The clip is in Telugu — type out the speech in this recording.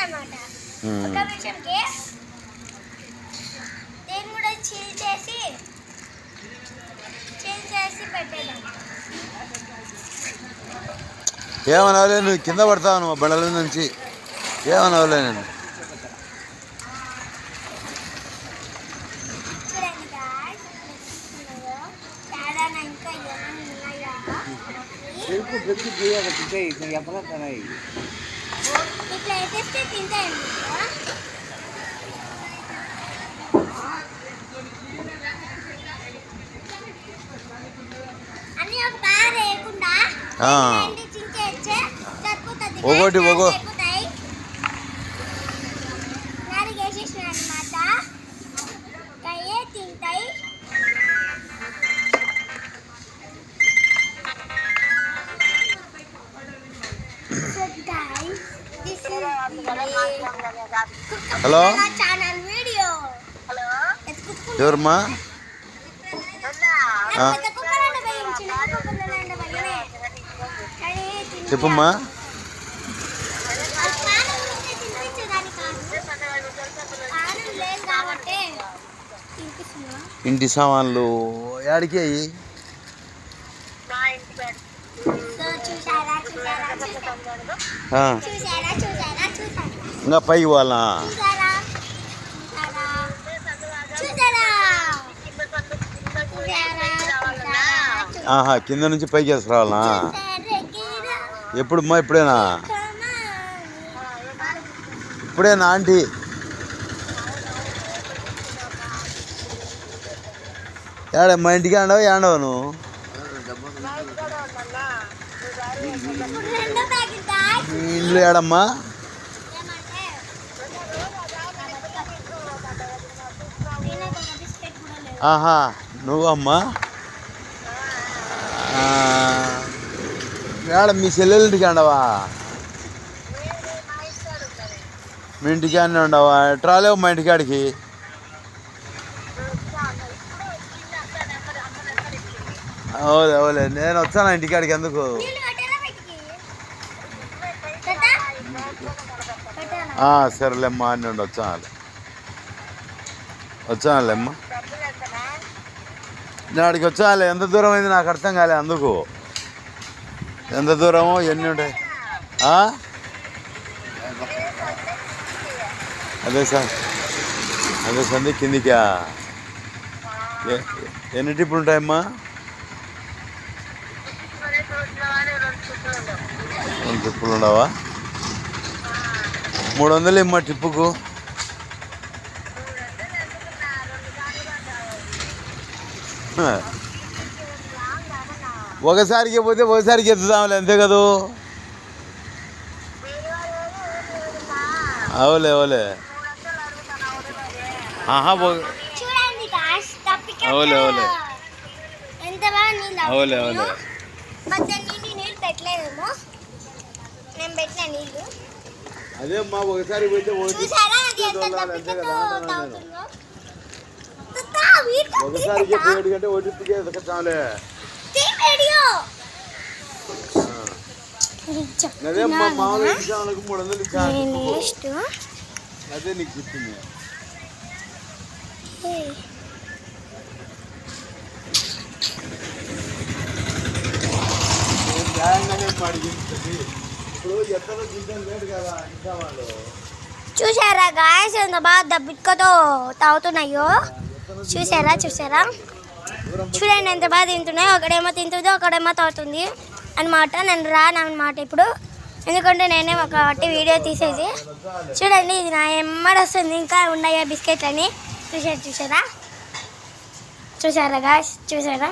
అన్నమాట. ఒక నిమిషంకి దీన్ని కూడా చీల్ చేసి పెట్టేద్దాం. ఏమనవలే, నువ్వు కింద పడతావు నువ్వు బండల నుంచి. ఏమనవలే నేను. ఇట్లా వేసేస్తే తింటాయి. అన్ని ఒక బాగా వేయకుండా ఒకటి నాలుగేసేసిన అనమాట. కయ్యే తింటాయి. Hello, channel video. ఎవరమ్మా? చెప్పమ్మా. ఇంటి సామాన్లు యాడికి అయ్యి? ఇంకా పైకి వాళ్ళ కింద నుంచి పైకి వేసుకురావాలనా? ఎప్పుడమ్మా? ఇప్పుడేనా ఆంటీ? ఏడమ్మా ఇంటికి ఆడవు ఏడవు నువ్వు? ఇంట్లో ఏడమ్మా? నువ్వు అమ్మా? మేడం మీ చెల్లెలు ఇంటికి ఉండవా? మీ ఇంటికి అన్నీ ఉండవా? ట్రాలేవు మా ఇంటికాడికి. అవులే నేను వచ్చాను ఇంటికాడికి. ఎందుకు? సరేలేమ్మా అని ఉండి వచ్చానులేమ్మా. నేను అడిగి వచ్చానులే. ఎంత దూరం అయింది నాకు అర్థం కాలే. అందుకు ఎంత దూరమో ఎన్ని ఉంటాయి? అదే సంది కిందికా? ఎన్ని టిప్పులు ఉంటాయమ్మా? 2 ట్రిప్పులు ఉండవా? 300 ఇమ్మా ట్రిప్పుకు. ఒకసారికి పోతే ఒకసారికి ఎత్తుదాంలే, అంతే కదూ? అవులే అవులే అదేమ్మా. ఒకసారి పోతే ఒకసారికి 7 గంటే ఒకటికే చాలే. అదేమ్మా మామూలు ఇచ్చాలకు 300 ఇచ్చా. అదే నీకు చెప్తుంది. చూసారా గాయస్ ఎంత బాగా దబ్బిక్కతో తాగుతున్నాయో? చూసారా చూడండి ఎంత బాగా తింటున్నాయి. ఒకడేమో తింటుంది, ఒకడేమో తాగుతుంది అనమాట. నేను రానమాట ఇప్పుడు, ఎందుకంటే నేనే ఒకటి వీడియో తీసేసి. చూడండి ఇది నా ఎమ్మడి వస్తుంది. ఇంకా ఉన్నాయా బిస్కెట్లు అని? చూసారా గాయస్? చూసారా?